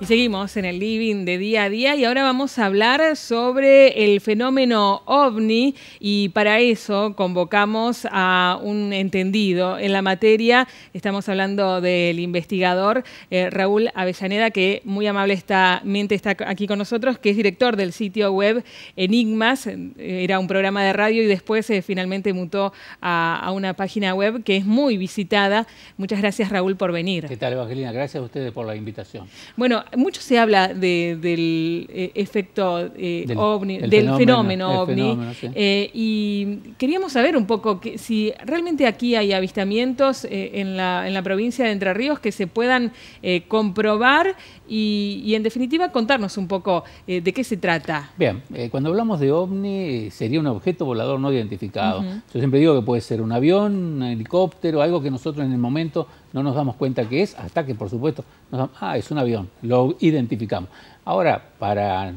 Y seguimos en el living de día a día y ahora vamos a hablar sobre el fenómeno OVNI y para eso convocamos a un entendido en la materia. Estamos hablando del investigador Raúl Avellaneda, que muy amablemente está aquí con nosotros, que es director del sitio web Enigmas. Era un programa de radio y después finalmente mutó a una página web que es muy visitada. Muchas gracias, Raúl, por venir. ¿Qué tal, Evangelina? Gracias a ustedes por la invitación. Bueno, mucho se habla del efecto OVNI, del fenómeno OVNI, sí. Y queríamos saber un poco si realmente aquí hay avistamientos en la provincia de Entre Ríos que se puedan comprobar y en definitiva contarnos un poco de qué se trata. Bien, cuando hablamos de OVNI sería un objeto volador no identificado. Yo siempre digo que puede ser un avión, un helicóptero, algo que nosotros en el momento no nos damos cuenta que es, hasta que por supuesto nos damos, es un avión, lo identificamos. Ahora, para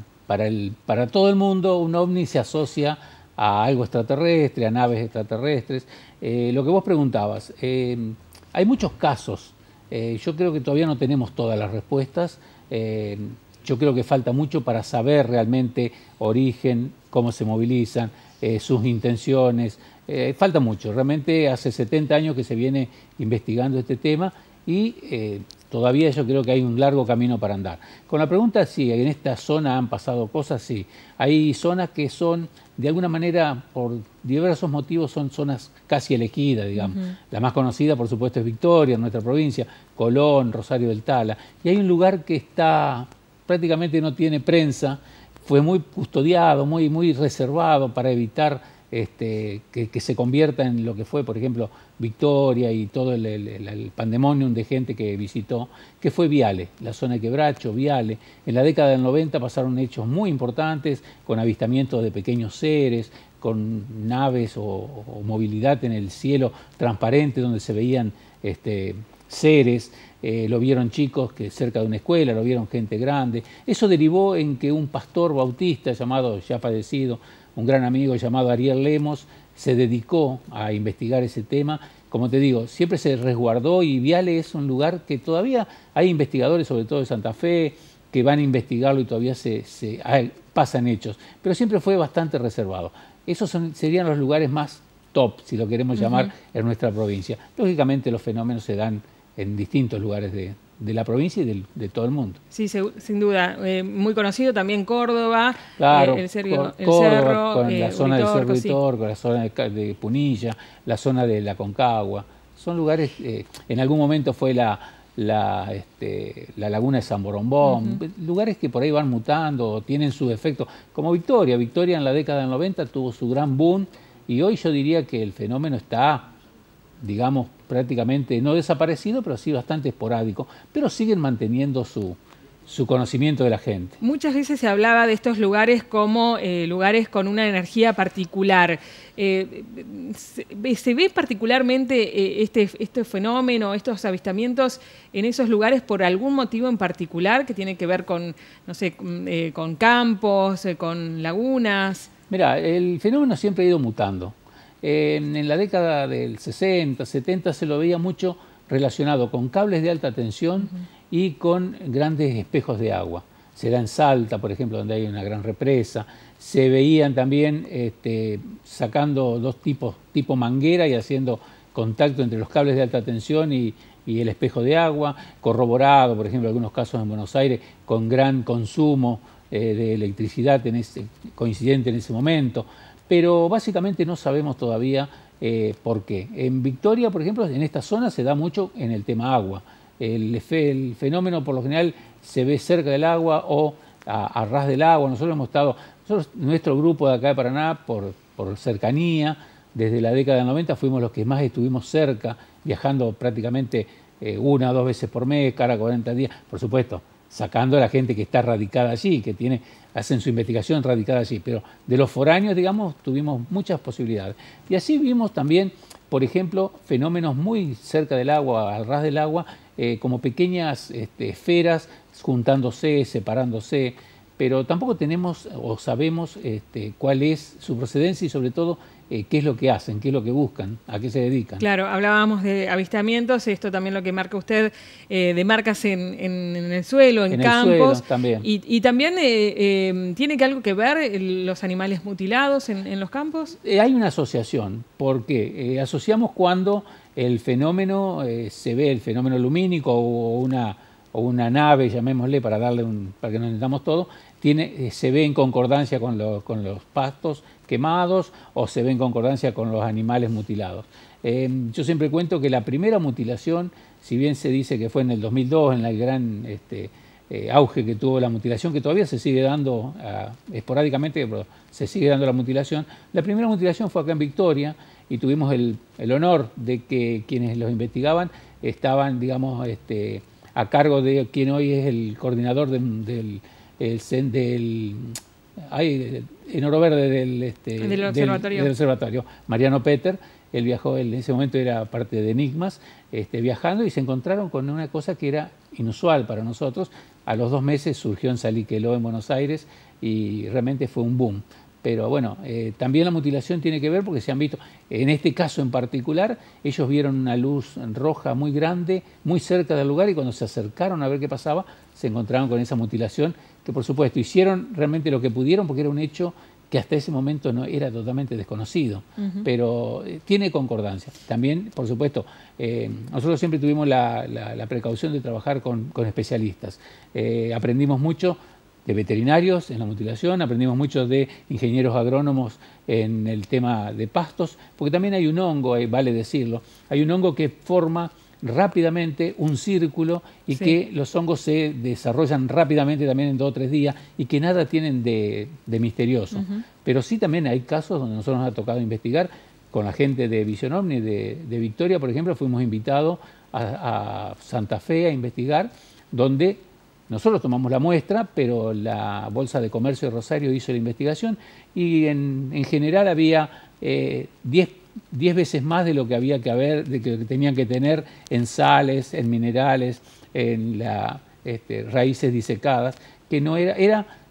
todo el mundo un OVNI se asocia a algo extraterrestre, a naves extraterrestres. Lo que vos preguntabas, hay muchos casos. Yo creo que todavía no tenemos todas las respuestas. Yo creo que falta mucho para saber realmente origen, cómo se movilizan, sus intenciones. Falta mucho. Realmente hace 70 años que se viene investigando este tema y todavía yo creo que hay un largo camino para andar. Con la pregunta, sí, en esta zona han pasado cosas, sí. Hay zonas que son, de alguna manera, por diversos motivos, son zonas casi elegidas, digamos. La más conocida, por supuesto, es Victoria, en nuestra provincia, Colón, Rosario del Tala. Y hay un lugar que está, prácticamente no tiene prensa, fue muy custodiado, muy reservado para evitar que se convierta en lo que fue, por ejemplo, Victoria y todo el pandemonium de gente que visitó, que fue Viale, la zona de Quebracho, Viale. En la década del 90 pasaron hechos muy importantes con avistamientos de pequeños seres, con naves o movilidad en el cielo transparente donde se veían seres. Lo vieron chicos que cerca de una escuela, lo vieron gente grande. Eso derivó en que un pastor bautista llamado, ya fallecido, un gran amigo llamado Ariel Lemos, se dedicó a investigar ese tema. Como te digo, siempre se resguardó y Viale es un lugar que todavía hay investigadores, sobre todo de Santa Fe, que van a investigarlo y todavía pasan hechos, pero siempre fue bastante reservado. Esos serían los lugares más top, si lo queremos llamar, en nuestra provincia. Lógicamente los fenómenos se dan en distintos lugares de la provincia y de todo el mundo. Sí, sin duda. Muy conocido también Córdoba, claro, el Córdoba, Cerro, con la zona del Cerro sí. Uritorco, la zona de Punilla, la zona de la Concagua. Son lugares, en algún momento fue la laguna de San Borombón, lugares que por ahí van mutando, tienen su efecto, como Victoria. Victoria en la década del 90 tuvo su gran boom y hoy yo diría que el fenómeno está, digamos, prácticamente no desaparecido, pero sí bastante esporádico, pero siguen manteniendo su conocimiento de la gente. Muchas veces se hablaba de estos lugares como lugares con una energía particular. ¿Se ve particularmente este fenómeno, estos avistamientos en esos lugares por algún motivo en particular que tiene que ver con, no sé, con campos, con lagunas? Mira, el fenómeno siempre ha ido mutando. En la década del 60, 70 se lo veía mucho relacionado con cables de alta tensión y con grandes espejos de agua. Se da en Salta, por ejemplo, donde hay una gran represa. Se veían también sacando dos tipos, tipo manguera y haciendo contacto entre los cables de alta tensión y el espejo de agua, corroborado, por ejemplo, en algunos casos en Buenos Aires, con gran consumo de electricidad coincidente en ese momento. Pero básicamente no sabemos todavía por qué. En Victoria, por ejemplo, en esta zona se da mucho en el tema agua. El fenómeno por lo general se ve cerca del agua o a ras del agua. Nosotros hemos estado, nuestro grupo de acá de Paraná, por cercanía, desde la década del 90 fuimos los que más estuvimos cerca, viajando prácticamente 1 o 2 veces por mes, cada 40 días, por supuesto, sacando a la gente que está radicada allí, que hacen su investigación radicada allí, pero de los foráneos, digamos, tuvimos muchas posibilidades. Y así vimos también, por ejemplo, fenómenos muy cerca del agua, al ras del agua, como pequeñas esferas juntándose, separándose, pero tampoco tenemos o sabemos cuál es su procedencia y sobre todo qué es lo que hacen, qué es lo que buscan, a qué se dedican. Claro, hablábamos de avistamientos, esto también lo que marca usted, de marcas en el suelo, en campos. El suelo también. Y también tiene que algo que ver los animales mutilados en los campos. Hay una asociación, porque asociamos cuando el fenómeno se ve, el fenómeno lumínico o una nave, llamémosle, para que nos entendamos todo, se ve en concordancia con los pastos quemados o se ve en concordancia con los animales mutilados. Yo siempre cuento que la primera mutilación, si bien se dice que fue en el 2002, en el gran auge que tuvo la mutilación, que todavía se sigue dando esporádicamente, pero se sigue dando la mutilación, la primera mutilación fue acá en Victoria y tuvimos el honor de que quienes los investigaban estaban, digamos, a cargo de quien hoy es el coordinador en Oro Verde del observatorio, Mariano Peter. Él viajó, en ese momento era parte de Enigmas, viajando, y se encontraron con una cosa que era inusual para nosotros. A los 2 meses surgió en Saliqueló, en Buenos Aires, y realmente fue un boom. Pero bueno, también la mutilación tiene que ver porque se han visto, en este caso en particular, ellos vieron una luz roja muy grande, muy cerca del lugar, y cuando se acercaron a ver qué pasaba, se encontraron con esa mutilación, que por supuesto hicieron realmente lo que pudieron porque era un hecho que hasta ese momento no era totalmente desconocido, pero tiene concordancia. También, por supuesto, nosotros siempre tuvimos la precaución de trabajar con especialistas. Aprendimos mucho de veterinarios en la mutilación, aprendimos mucho de ingenieros agrónomos en el tema de pastos, porque también hay un hongo, vale decirlo, hay un hongo que forma rápidamente un círculo y que los hongos se desarrollan rápidamente también en 2 o 3 días y que nada tienen de misterioso. Pero sí también hay casos donde nosotros nos ha tocado investigar con la gente de Visión OVNI de Victoria, por ejemplo, fuimos invitados a Santa Fe a investigar, donde nosotros tomamos la muestra, pero la Bolsa de Comercio de Rosario hizo la investigación y en general había 10 veces más de lo que había que haber, de que tenían que tener en sales, en minerales, en raíces disecadas, que no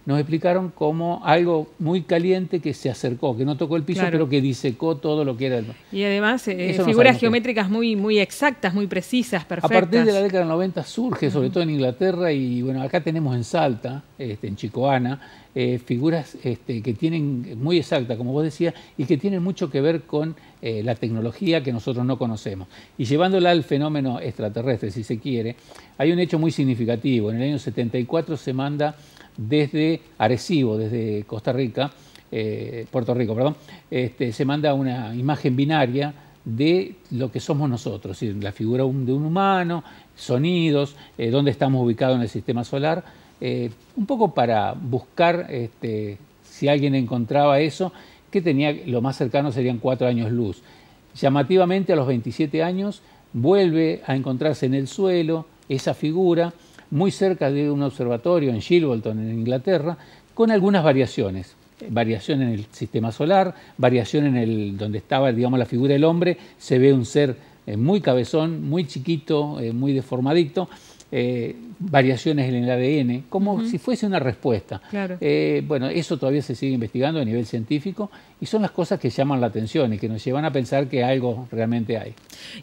nos explicaron como algo muy caliente que se acercó, que no tocó el piso, pero que disecó todo lo que era. Y además figuras geométricas muy exactas, muy precisas, perfectas. A partir de la década del 90 surge, sobre todo en Inglaterra, y bueno, acá tenemos en Salta, en Chicoana, figuras que tienen muy exactas, como vos decías, y que tienen mucho que ver con la tecnología que nosotros no conocemos. Y llevándola al fenómeno extraterrestre, si se quiere, hay un hecho muy significativo. En el año 74 se manda desde Arecibo, desde Puerto Rico, se manda una imagen binaria de lo que somos nosotros, es decir, la figura de un humano, sonidos, dónde estamos ubicados en el sistema solar, un poco para buscar si alguien encontraba eso, que tenía lo más cercano serían 4 años luz. Llamativamente a los 27 años vuelve a encontrarse en el suelo esa figura, muy cerca de un observatorio en Shilbolton, en Inglaterra, con algunas variaciones. Variación en el sistema solar, variación en donde estaba, digamos, la figura del hombre, se ve un ser muy cabezón, muy chiquito, muy deformadito, variaciones en el ADN, como si fuese una respuesta. Claro. Bueno, eso todavía se sigue investigando a nivel científico y son las cosas que llaman la atención y que nos llevan a pensar que algo realmente hay.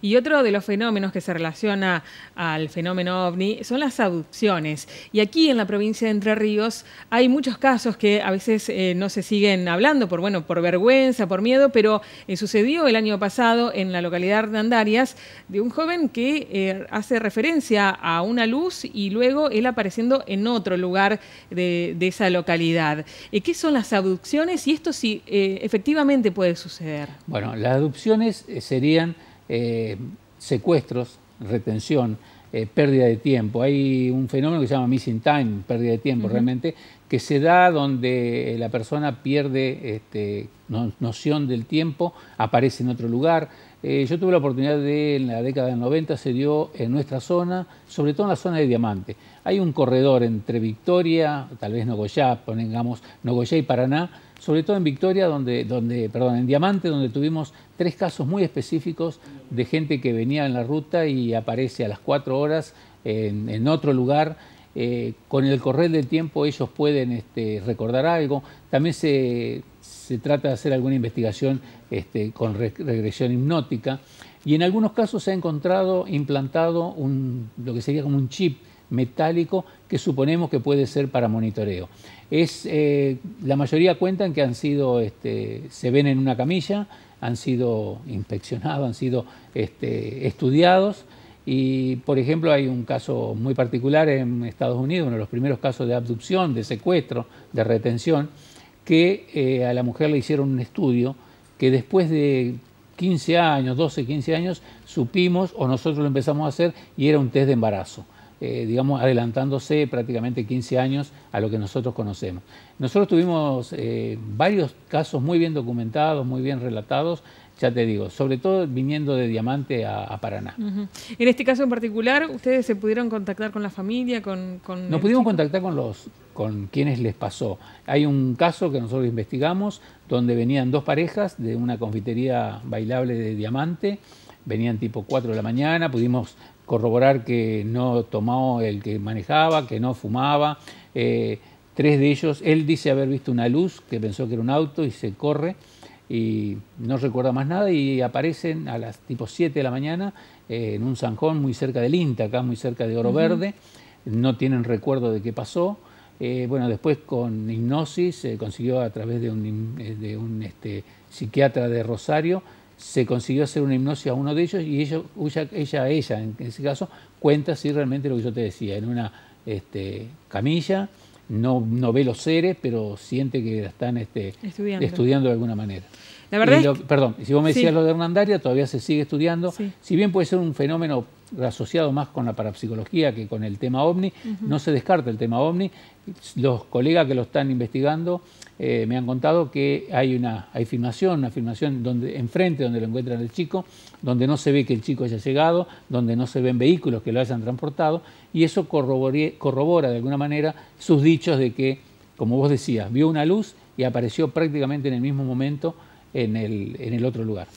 Y otro de los fenómenos que se relaciona al fenómeno OVNI son las abducciones. Y aquí en la provincia de Entre Ríos hay muchos casos que a veces no se siguen hablando por vergüenza, por miedo, pero sucedió el año pasado en la localidad de Andarias de un joven que hace referencia a una luz y luego él apareciendo en otro lugar de esa localidad. ¿Qué son las abducciones y esto sí efectivamente puede suceder? Bueno, las abducciones serían secuestros, retención, pérdida de tiempo. Hay un fenómeno que se llama missing time, pérdida de tiempo realmente, que se da donde la persona pierde noción del tiempo, aparece en otro lugar. Yo tuve la oportunidad en la década del 90 se dio en nuestra zona, sobre todo en la zona de Diamante. Hay un corredor entre Victoria, tal vez Nogoyá, pongamos Nogoyá y Paraná, sobre todo en Victoria, en Diamante, donde tuvimos 3 casos muy específicos de gente que venía en la ruta y aparece a las 4 horas en otro lugar. Con el correr del tiempo ellos pueden recordar algo. También se se trata de hacer alguna investigación con regresión hipnótica, y en algunos casos se ha encontrado implantado lo que sería como un chip metálico que suponemos que puede ser para monitoreo. La mayoría cuentan que han sido, se ven en una camilla, han sido inspeccionados, han sido estudiados. Y, por ejemplo, hay un caso muy particular en Estados Unidos, uno de los primeros casos de abducción, de secuestro, de retención, que a la mujer le hicieron un estudio que después de 15 años, 12, 15 años, supimos, o nosotros lo empezamos a hacer, y era un test de embarazo. Digamos, adelantándose prácticamente 15 años a lo que nosotros conocemos. Nosotros tuvimos varios casos muy bien documentados, muy bien relatados, ya te digo, sobre todo viniendo de Diamante a Paraná. En este caso en particular, ¿ustedes se pudieron contactar con la familia? Nos pudimos contactar con quienes les pasó. Hay un caso que nosotros investigamos donde venían dos parejas de una confitería bailable de Diamante, venían tipo 4 de la mañana, pudimos corroborar que no tomó el que manejaba, que no fumaba. 3 de ellos, él dice haber visto una luz, que pensó que era un auto y se corre y no recuerda más nada, y aparecen a las tipo 7 de la mañana en un zanjón muy cerca del INTA, acá muy cerca de Oro Verde. No tienen recuerdo de qué pasó. Bueno, después con hipnosis se consiguió a través de un psiquiatra de Rosario, se consiguió hacer una hipnosis a uno de ellos, y ella en ese caso cuenta sí realmente lo que yo te decía, en una camilla, no ve los seres, pero siente que la están estudiando de alguna manera. La verdad perdón, si vos me decías sí. Lo de Hernandaria, todavía se sigue estudiando. Sí. Si bien puede ser un fenómeno asociado más con la parapsicología que con el tema OVNI, no se descarta el tema OVNI. Los colegas que lo están investigando me han contado que hay una filmación enfrente donde lo encuentran el chico, donde no se ve que el chico haya llegado, donde no se ven vehículos que lo hayan transportado, y eso corrobora de alguna manera sus dichos de que, como vos decías, vio una luz y apareció prácticamente en el mismo momento en el otro lugar.